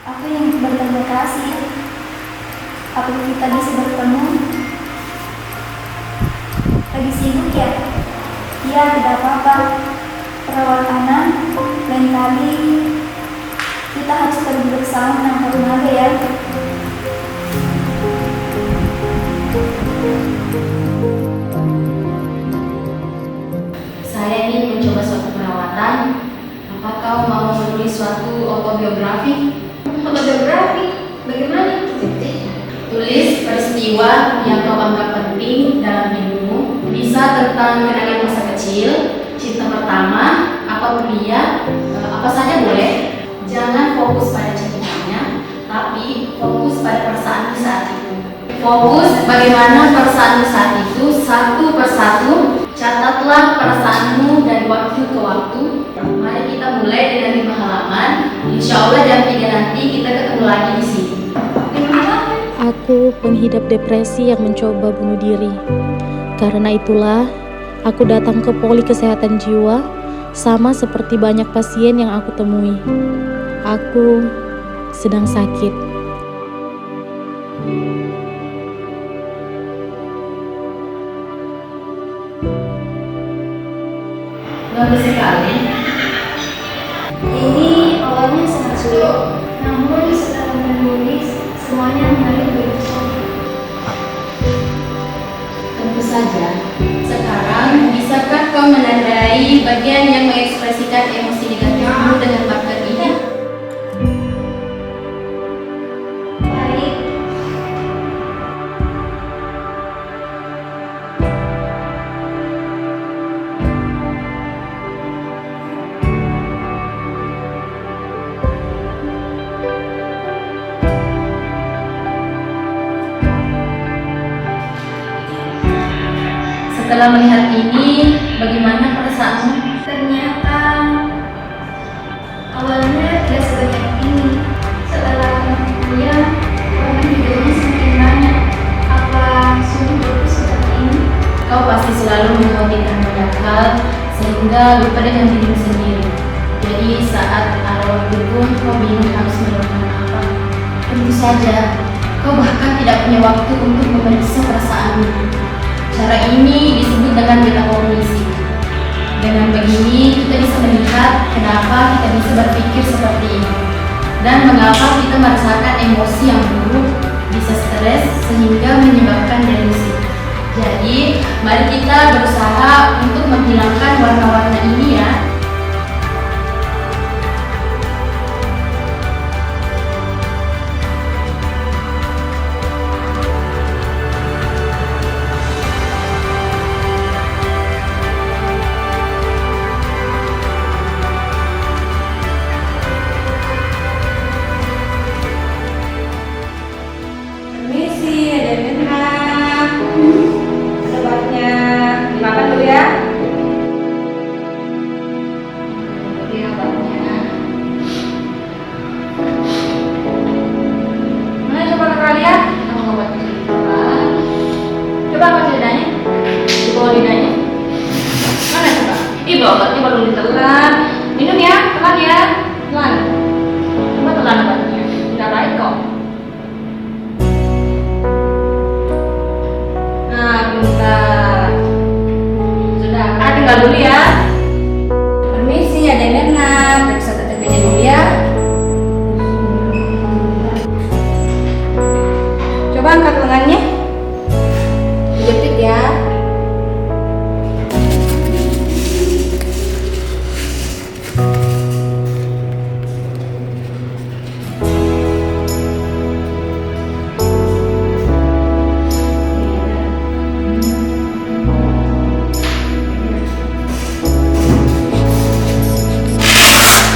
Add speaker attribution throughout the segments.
Speaker 1: Aku yang berterima kasih. Apakah kita bisa bertemu? Lagi sibuk ya? Ya, tidak apa-apa. Perawat anak, lain kali kita harus pergi bersama menangkap naga ya.
Speaker 2: Saya ingin mencoba suatu perawatan. Apa kau mau menulis suatu autobiografi?
Speaker 1: Autobiografi? Bagaimana?
Speaker 2: Tulis peristiwa yang kau anggap penting dalam hidupmu. Bisa tentang kenangan masa kecil, cinta pertama, apa kuliah, apa saja boleh. Jangan fokus pada ceritanya, tapi fokus pada perasaanmu saat itu. Fokus bagaimana perasaanmu saat itu satu persatu. Catatlah perasaanmu dari waktu ke waktu. Mari kita mulai dengan 5 halaman. Insya Allah jam 3 nanti kita ketemu lagi di sini.
Speaker 3: Aku pengidap depresi yang mencoba bunuh diri. Karena itulah, aku datang ke poli kesehatan jiwa, sama seperti banyak pasien yang aku temui. Aku sedang sakit.
Speaker 2: Bagus sekali.
Speaker 1: Ini awalnya sangat sulit, namun setelah menulis, semuanya mengalir begitu saja.
Speaker 2: Tentu saja. Sekarang, bisakah kau menandai bagian yang mengekspresikan emosi negatifmu dengan marker ini?
Speaker 1: Baik.
Speaker 2: Setelah melihat ini, bagaimana perasaanmu?
Speaker 1: Ternyata awalnya tidak sebanyak ini. Setelah kuliah, orang hidupnya semakin banyak. Apa sungguh bagus seperti ini?
Speaker 2: Kau pasti selalu memikirkan banyak hal sehingga lupa dengan dirimu sendiri. Jadi saat arwah pun kau bingung harus melakukan apa. Tentu saja, kau bahkan tidak punya waktu untuk memeriksa perasaanmu. Cara ini disebut dengan metakognisi. Dengan begini kita bisa melihat kenapa kita bisa berpikir seperti ini dan mengapa kita merasakan emosi yang buruk, bisa stres sehingga menyebabkan delusi. Jadi, mari kita berusaha untuk menghilangkan warna-warna ini ya.
Speaker 4: Permisi, ada Mirna. Ada obatnya. Dimakan dulu ya. Ini obatnya. Mana coba kakak lihat? Kamu obatnya coba. Coba apa lidahnya? Di bawah lidahnya. Mana coba? Ini obatnya baru ditelan. Minum ya, telan ya. Telan. Coba telan obatnya. Udah baik kok. Nah, bentar. Sudah, tinggal dulu ya. Permisi, ada Mirna. Periksa TTP-nya dulu ya. Coba angkat lengannya. Dijepit ya.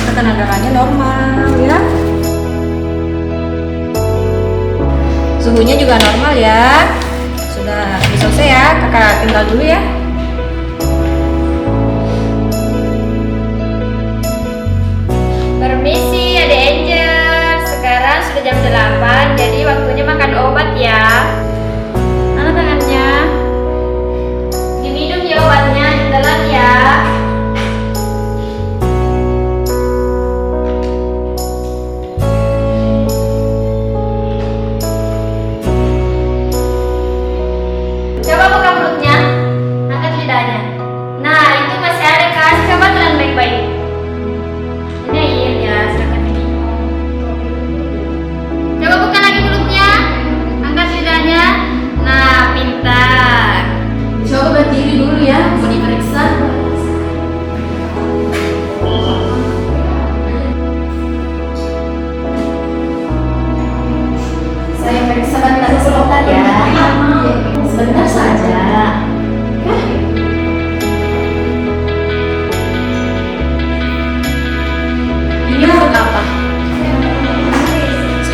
Speaker 4: Tekanan darahnya normal ya. Suhunya juga normal ya. Sudah selesai ya. Kakak tinggal dulu ya.
Speaker 5: Permisi, ada Angel. Sekarang sudah jam 8, jadi waktunya makan obat ya. Mana tangannya? Diminum ya obatnya, ditelan ya.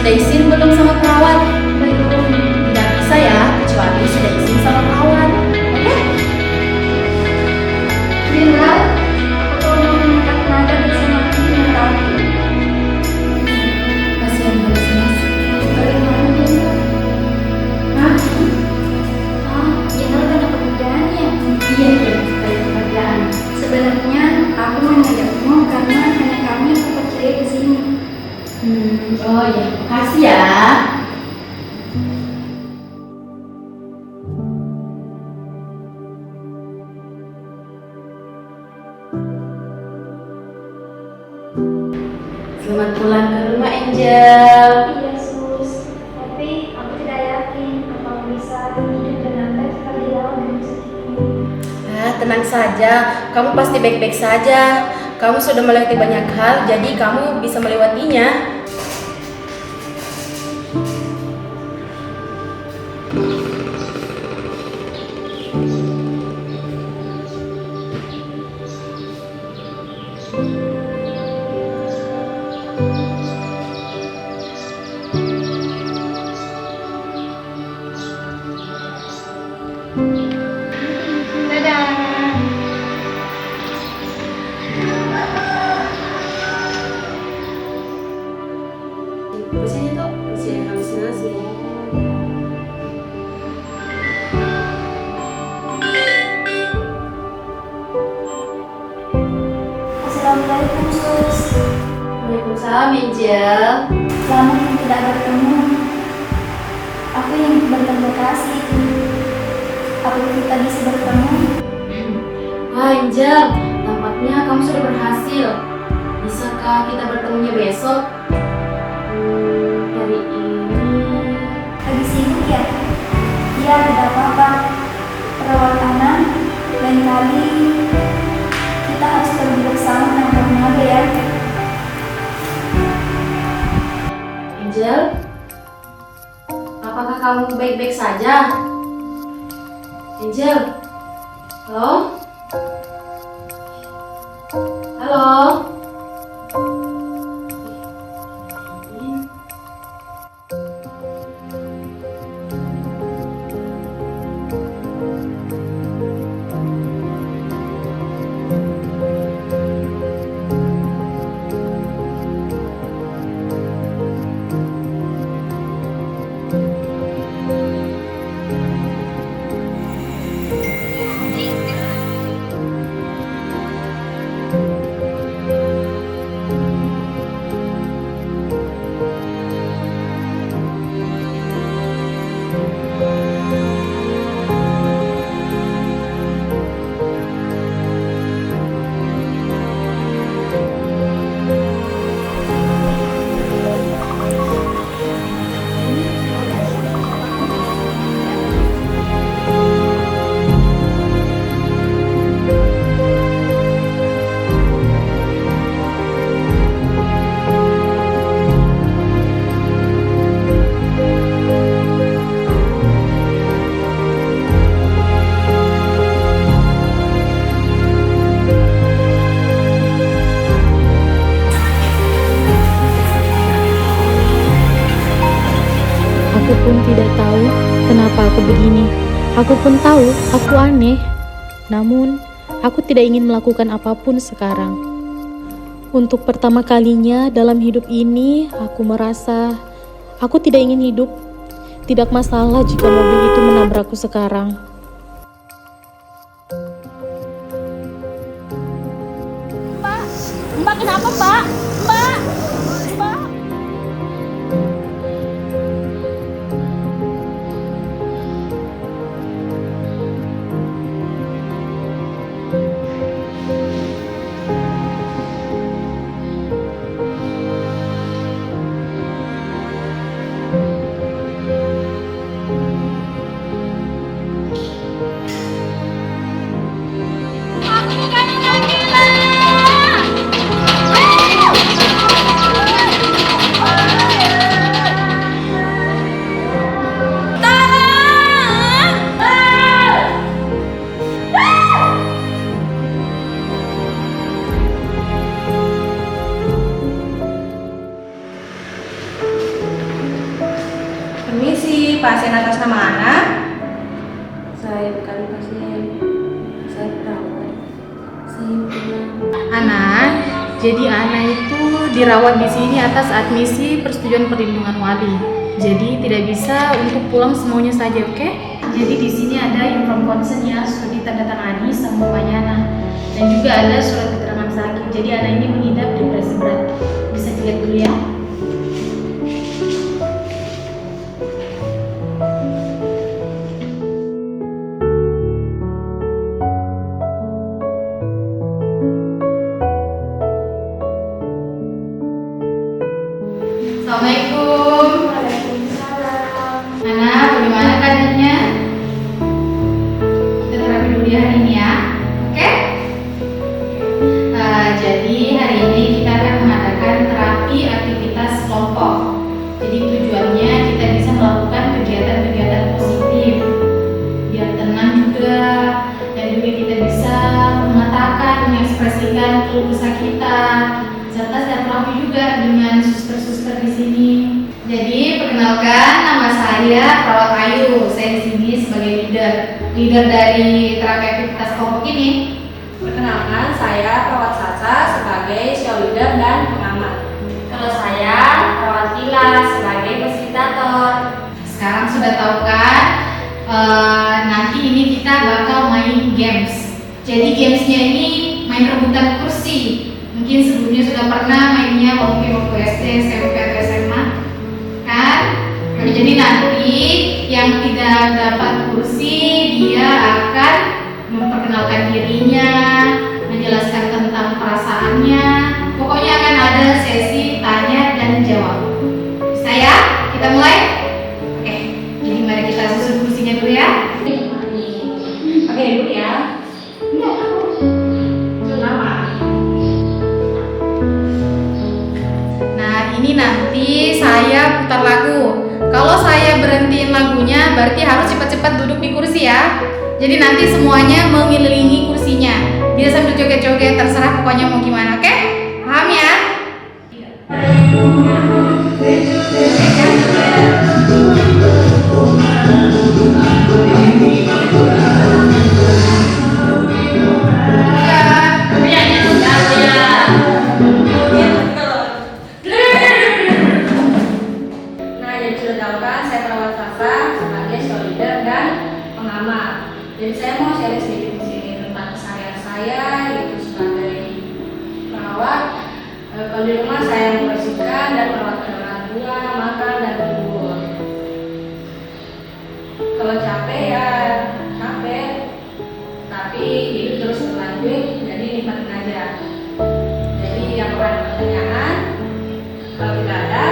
Speaker 2: Sudah izin belum sama perawat? Belum. Tidak bisa ya, kecuali sudah izin sama perawat. Oke?
Speaker 1: Jenderal, aku mau meningkat tenaga bersama Jenderal.
Speaker 2: Pasien halusinasi.
Speaker 1: Bagaimana Jenderal?
Speaker 2: Hah?
Speaker 1: Jenderal banyak pekerjaannya.
Speaker 2: Iya, banyak pekerjaan.
Speaker 1: Sebenarnya aku mengajakmu karena hanya kami yang percaya di sini.
Speaker 2: Oh ya, makasih ya. Selamat pulang ke rumah, Angel.
Speaker 1: Iya sus, tapi aku tidak yakin kalau bisa hidup dengan baik seperti dalam rumah sakit ini.
Speaker 2: Tenang saja, kamu pasti baik-baik saja. Kamu sudah melewati banyak hal, jadi kamu bisa melewatinya. Pasien itu pasien halusinasi.
Speaker 1: Assalamualaikum sus.
Speaker 2: Waalaikumsalam, Angel.
Speaker 1: Lama yang tidak bertemu. Aku yang berterima kasih. Apakah kita bisa bertemu?
Speaker 2: Wah, Angel, tampaknya kamu sudah berhasil. Bisakah kita bertemunya besok? Hari ini.
Speaker 1: Lagi sibuk ya? Ya, tidak apa-apa. Perawat anak, lain kali kita harus pergi bersama menangkap naga ya.
Speaker 2: Angel, apakah kamu baik-baik saja? Angel, halo? Halo?
Speaker 3: Aku pun tidak tahu kenapa aku begini. Aku pun tahu aku aneh. Namun, aku tidak ingin melakukan apapun sekarang. Untuk pertama kalinya dalam hidup ini, aku merasa aku tidak ingin hidup. Tidak masalah jika mobil itu menabrakku sekarang.
Speaker 4: Mbak kenapa Mbak? Mbak. Aku bukan orang gila. Permisi, pasien atas nama Ana. Saya bukan pasien, saya perawat. Saya pulang.
Speaker 3: Ana, jadi Ana itu dirawat di sini atas admisi persetujuan perlindungan wali. Jadi tidak bisa untuk pulang semaunya saja, oke? Jadi di sini ada inform consent ya, sudah ditandatangani sama Mbaknya Ana. Dan juga ada surat keterangan sakit. Jadi Ana ini mengidap depresi berat. Bisa dilihat dulu ya. Assalamualaikum.
Speaker 1: Waalaikumsalam.
Speaker 3: Ana, bagaimana keadaannya? Kita terapi dulu ya hari ini ya, oke? Jadi hari ini kita akan mengadakan terapi aktivitas kelompok. Jadi tujuannya kita bisa melakukan kegiatan-kegiatan positif, biar tenang juga, dan juga kita bisa mengatakan, mengekspresikan keluh kesah kita, serta silaturahmi juga dengan suster-suster di sini. Jadi perkenalkan, nama saya Perawat Ayu. Saya di sini sebagai leader dari terapi aktivitas kelompok ini.
Speaker 4: Perkenalkan, saya perawat Sasa sebagai show leader dan pengamat.
Speaker 5: Kalau saya perawat Tila sebagai fasilitator.
Speaker 3: Sekarang sudah tahu kan? Nanti ini kita bakal main games. Jadi gamesnya ini main rebutan kursi. Mungkin sebelumnya sudah pernah mainnya mungkin waktu SD, SMP, atau SMA kan? Jadi nanti yang tidak dapat kursi dia akan memperkenalkan dirinya, menjelaskan tentang perasaannya. Pokoknya akan ada sesi tanya dan jawab. Bisa ya? Kita mulai? Oke, jadi mari kita susun kursinya dulu ya.
Speaker 4: Oke, ibu ya. Nama.
Speaker 3: Nah, ini nanti saya putar lagu. Kalau saya berhentiin lagunya, berarti harus cepat-cepat duduk di kursi ya. Jadi nanti semuanya mengelilingi kursinya. Dia sambil joget-joget, terserah pokoknya mau gimana, oke? Paham ya?
Speaker 4: Nah, jadi sudah tahu kan, saya perawat Sasa sebagai show leader dan pengamat. Jadi saya mau share sedikit di sini tentang keseharian saya, yaitu sebagai perawat. Kalau di rumah saya membersihkan dan merawat orang tua, makan dan tidur. Kalau capek ya capek, tapi hidup terus berlanjut, jadi nikmatin aja. Jadi yang ada pertanyaan, kalau tidak ada,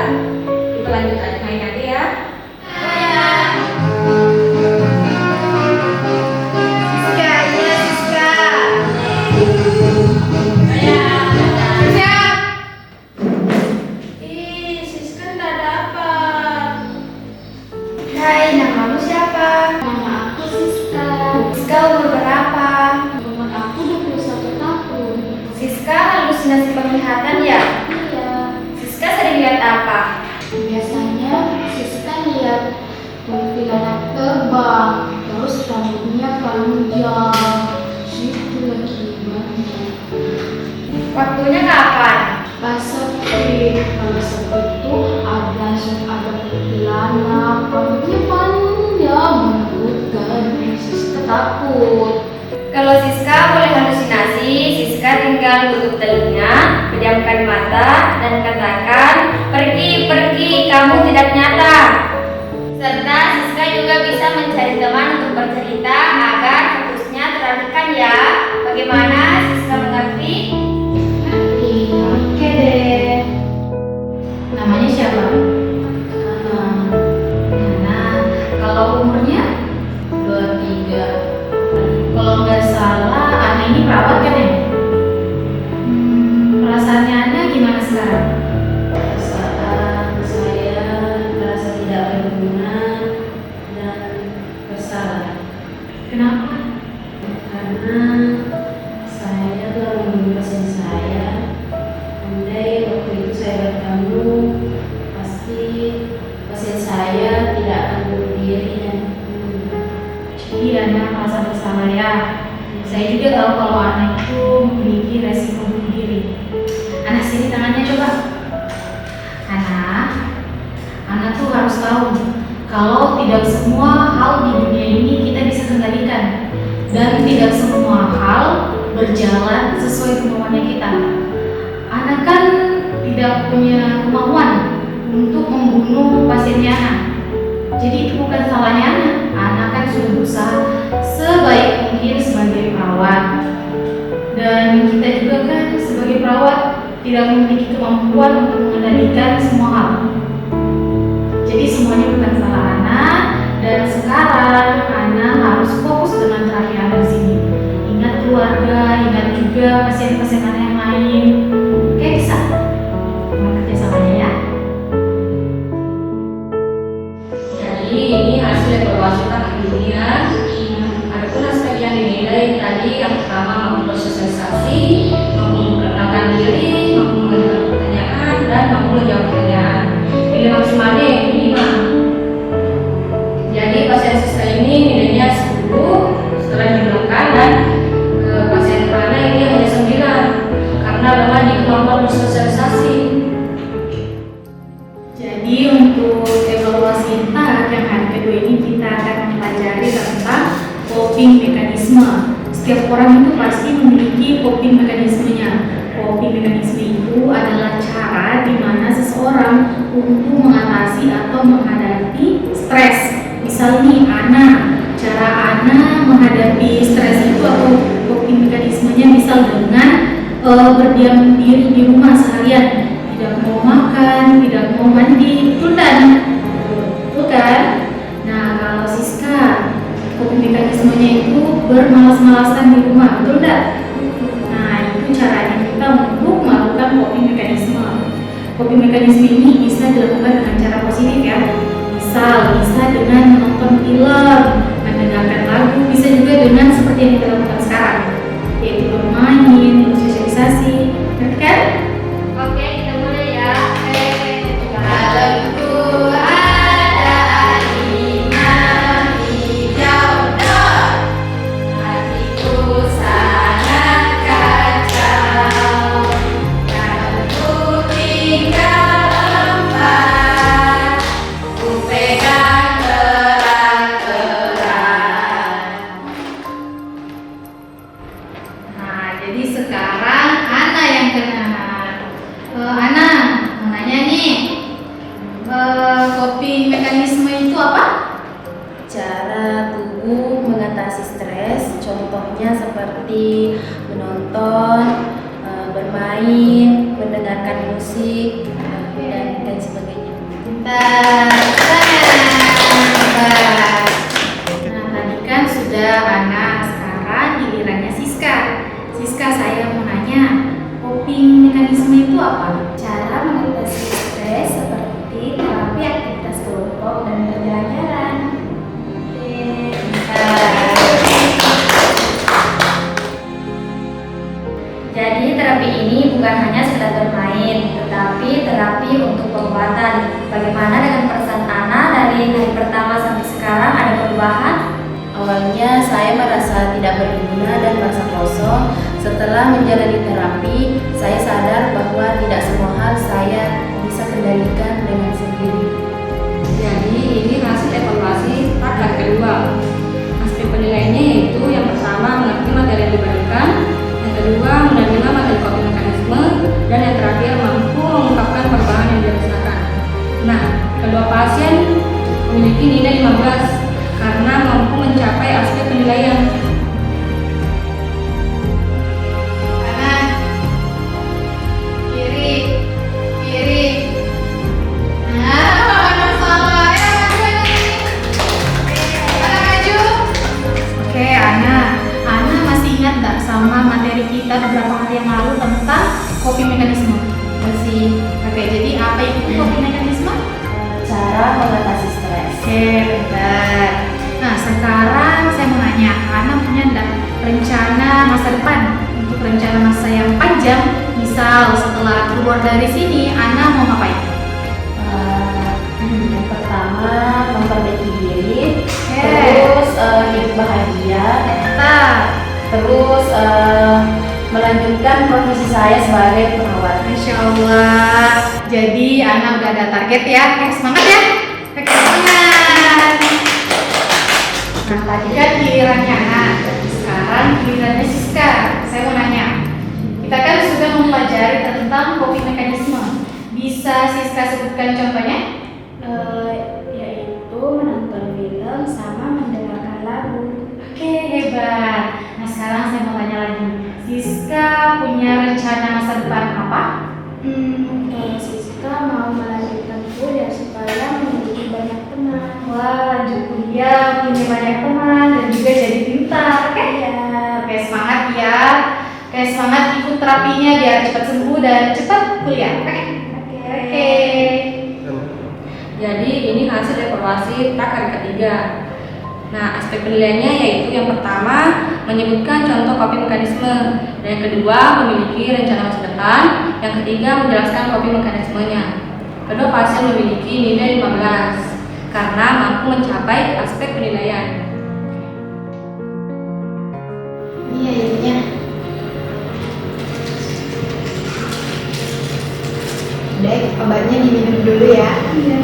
Speaker 4: kita lanjut aja main aja ya.
Speaker 5: Ih, Siska nggak dapat. Hai, namamu siapa? Nama aku Siska. Siska umur berapa? Umur aku 21 tahun. Siska halusinasi penglihatan ya? Iya. Siska sering lihat apa? Biasanya Siska lihat kuntilanak terbang, terus rambutnya panjang. Situ lagi banyak. Waktunya kapan? Pas sepi. Kalau sepi itu langsung ada kuntilanak, rambutnya panjang, menakutkan. Siska takut. Kalau Siska mulai halusinasi, Siska tinggal tutup telinga, pejamkan mata, dan katakan, pergi, kamu tidak nyata. Serta Siska juga bisa mencari teman untuk bercerita agar fokusnya teralihkan ya. Bagaimana, Siska mengerti? Ngerti. Oke deh.
Speaker 3: Namanya siapa? Nah, kalau umurnya 23. Kalau nggak salah, Ana ini perawat kan ya? Perasaannya Ana gimana sekarang?
Speaker 2: Perasaan saya merasa tidak berguna dan bersalah
Speaker 3: Kenapa?
Speaker 2: karena saya telah membunuh pasien pasti Ana merasa bersalah ya. Saya juga tahu kalau Ana itu memiliki resiko bunuh diri. Ana sini tangannya coba. Ana tuh harus tahu kalau tidak semua hal di dunia ini kita bisa kendalikan dan tidak semua hal berjalan sesuai kemauannya kita. Ana kan tidak punya kemauan untuk membunuh pasiennya Ana. Jadi itu bukan salahnya Ana. Ana kan sudah berusaha sebaik mungkin sebagai perawat. Dan kita juga kan sebagai perawat tidak memiliki kemampuan untuk mengendalikan semua hal. Jadi semuanya bukan salah Ana, dan sekarang Ana harus fokus dengan terapi Ana di sini. Ingat keluarga, ingat juga pasien-pasien Ana yang lain. Oke, bisa? Mohon kerjasamanya ya.
Speaker 4: Jadi ini hasil evaluasi tahap dunia. Adapun aspek yang dinilai tadi yang pertama mampu bersosialisasi, mampu memperkenalkan diri, mampu mengajukan pertanyaan, dan mampu menjawab pertanyaan. Nilai maksimalnya yaitu 5. Jadi pasien siswa ini nilainya 10 setelah dijumlahkan, dan pasien Ana ini hanya 9 karena lemah di kemampuan bersosialisasi.
Speaker 2: Jadi untuk evaluasi tahap yang hari kedua ini kita akan mempelajari tentang coping mekanisme. Setiap orang itu pasti memiliki coping mekanismenya. Coping mekanisme itu adalah cara di mana seseorang untuk mengatasi atau menghadapi stres. Misal nih cara Ana menghadapi stres itu atau coping mekanismenya misal dengan berdiam diri di rumah seharian, tidak mau makan, tidak mau mandi, betul kan? Betul kan? Nah, kalau Siska, coping mekanismenya itu bermalas-malasan di rumah, betul enggak? Nah, itu caranya kita untuk melakukan coping mekanisme. Coping mekanisme ini bisa dilakukan dengan cara positif ya. Misal, bisa dengan menonton film, mendengarkan lagu, bisa juga dengan seperti yang kita lakukan sekarang, yaitu bermain, bersosialisasi, ngerti kan?
Speaker 5: Oke, kita mulai ya. Kalau ada angin hijau dor, hatiku sangat kacau. Kalau ku tinggal empat, ku pegang erat-erat.
Speaker 2: Nah, jadi sekarang Ana yang kena. Ana, mau nanya nih, coping mekanisme itu apa?
Speaker 3: Cara tubuh mengatasi stres, contohnya seperti menonton, bermain, mendengarkan musik, dan lain sebagainya.
Speaker 2: Nah, tadi kan sudah Ana, sekarang gilirannya Siska. Siska, saya mau nanya, coping mekanisme itu apa?
Speaker 1: Cara mengatasi stres seperti terapi aktivitas kelompok dan berjalan-jalan.
Speaker 5: Jadi terapi ini bukan hanya sekedar bermain, tetapi terapi untuk pengobatan. Bagaimana dengan perasaan Ana dari hari pertama sampai sekarang, ada perubahan?
Speaker 3: Awalnya saya merasa tidak berguna dan merasa kosong. Setelah menjalani terapi, saya sadar bahwa tidak semua hal saya bisa kendalikan dengan sendiri.
Speaker 4: Jadi ini hasil evaluasi tahap kedua. Aspek penilaiannya yaitu yang pertama mengerti materi yang diberikan, yang kedua menerima materi coping mekanisme, dan yang terakhir mampu mengungkapkan perubahan yang dirasakan. Nah, kedua pasien memiliki nilai 15 karena mampu mencapai aspek penilaian.
Speaker 2: Kanan, kiri, kiri. Nah, mana salah ya? Ana maju. Oke, Ana masih ingat nggak sama materi kita beberapa hari yang lalu tentang coping mekanisme? Masih. Oke, jadi apa itu coping mekanisme?
Speaker 3: Cara mengatasi stres.
Speaker 2: Oke, benar. Nah, sekarang saya mau nanya, Ana punya nggak rencana masa depan? Untuk rencana masa yang panjang, misal setelah keluar dari sini, Ana mau ngapain?
Speaker 3: Yang pertama memperbaiki diri,
Speaker 2: Oke.
Speaker 3: terus hidup bahagia
Speaker 2: melanjutkan profesi saya sebagai perawat.
Speaker 4: Masya Allah. Jadi anak udah ada target ya. Oke, semangat ya. Oke, semangat. Nah, tadi kan gilirannya anak. Sekarang gilirannya Siska. Saya mau nanya. Kita kan sudah mempelajari tentang coping mekanisme. Bisa Siska sebutkan contohnya?
Speaker 1: Yaitu menonton film sama mendengarkan lagu.
Speaker 4: Oke, hebat. Nah, sekarang saya mau tanya lagi. Siska punya rencana masa depan apa?
Speaker 1: Kalau Siska mau melanjutkan kuliah supaya memiliki banyak teman.
Speaker 4: Wah, lanjut kuliah, punya banyak teman, dan juga jadi pintar, oke?
Speaker 1: Iya.
Speaker 4: Oke, semangat ya. Oke, semangat ikut terapinya biar cepat sembuh dan cepat kuliah, oke? Oke.
Speaker 5: Jadi ini hasil evaluasi TAK hari ketiga. Nah, aspek penilaiannya yaitu yang pertama menyebutkan contoh coping mekanisme, dan yang kedua memiliki rencana masa depan, yang ketiga menjelaskan coping mekanismenya. Kedua pasien memiliki nilai 15 karena mampu mencapai aspek penilaian.
Speaker 2: Iya, iya. Dek, obatnya diminum dulu ya.
Speaker 1: Iya.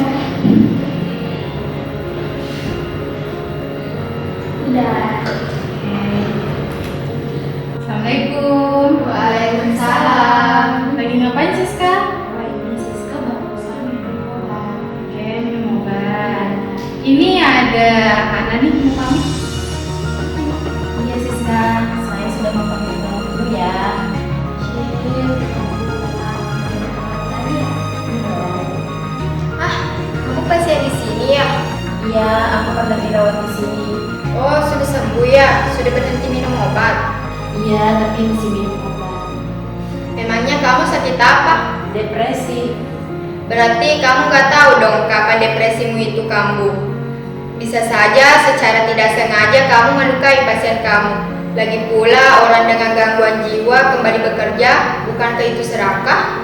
Speaker 1: Udah.
Speaker 4: Assalamualaikum.
Speaker 2: Waalaikumsalam.
Speaker 4: Lagi ngapain Siska?
Speaker 1: Wah, ini Siska barusan minum obat.
Speaker 4: Oke, minum obat. Ini ada Ana nih mau pamit.
Speaker 2: Iya Siska, saya sudah mau pamit dulu ya.
Speaker 6: Kamu pasien di sini ya?
Speaker 2: Iya, aku pernah dirawat di sini.
Speaker 6: Oh, sudah sembuh ya? Sudah berhenti minum obat?
Speaker 2: Iya, tapi masih minum obat.
Speaker 6: Memangnya kamu sakit apa?
Speaker 2: Depresi.
Speaker 6: Berarti kamu gak tahu dong kapan depresimu itu kambuh. Bisa saja secara tidak sengaja kamu melukai pasien kamu. Lagi pula orang dengan gangguan jiwa kembali bekerja, bukankah itu serakah?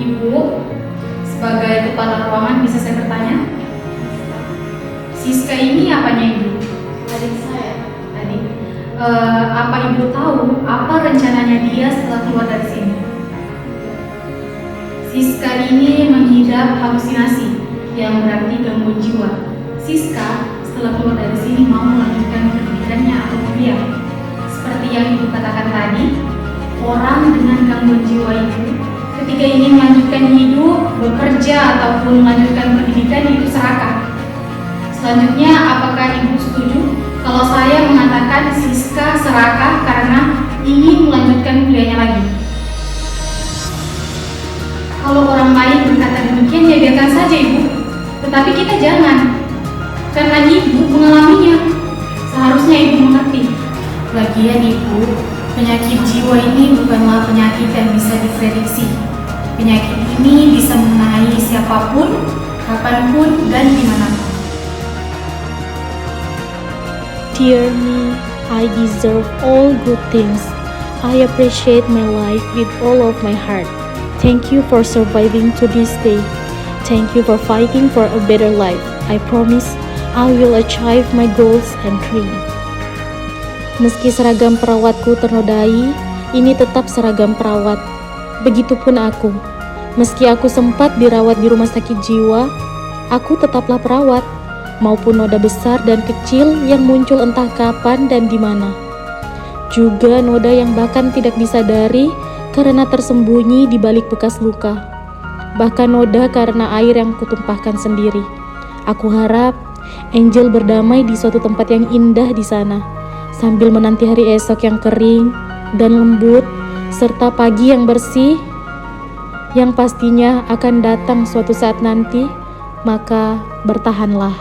Speaker 4: Ibu, sebagai kepala ruangan bisa saya bertanya? Siska ini apanya Ibu?
Speaker 2: Adik saya.
Speaker 4: Adik. Apa Ibu tahu apa rencananya dia setelah keluar dari sini? Siska ini mengidap halusinasi yang berarti gangguan jiwa. Siska setelah keluar dari sini mau melanjutkan pendidikannya atau kuliah. Seperti yang Ibu katakan tadi, orang dengan gangguan jiwa itu ketika ingin melanjutkan hidup, bekerja ataupun melanjutkan pendidikan itu serakah. Selanjutnya, apakah Ibu setuju kalau saya mengatakan Siska serakah karena ingin melanjutkan kuliahnya lagi? Kalau orang lain berkata demikian, ya biarkan saja Ibu. Tetapi kita jangan, karena Ibu mengalaminya. Seharusnya Ibu mengerti. Lagian Ibu, penyakit jiwa ini bukanlah penyakit yang bisa diprediksi. Penyakit ini bisa mengenai siapapun, kapanpun, dan dimanapun.
Speaker 3: Dear me, I deserve all good things. I appreciate my life with all of my heart. Thank you for surviving to this day. Thank you for fighting for a better life. I promise I will achieve my goals and dreams. Meski seragam perawatku ternodai, ini tetap seragam perawat. Begitupun aku. Meski aku sempat dirawat di rumah sakit jiwa, aku tetaplah perawat. Maupun noda besar dan kecil yang muncul entah kapan dan di mana. Juga noda yang bahkan tidak disadari karena tersembunyi di balik bekas luka. Bahkan noda karena air yang kutumpahkan sendiri. Aku harap Angel berdamai di suatu tempat yang indah di sana, sambil menanti hari esok yang kering dan lembut, serta pagi yang bersih, yang pastinya akan datang suatu saat nanti. Maka bertahanlah.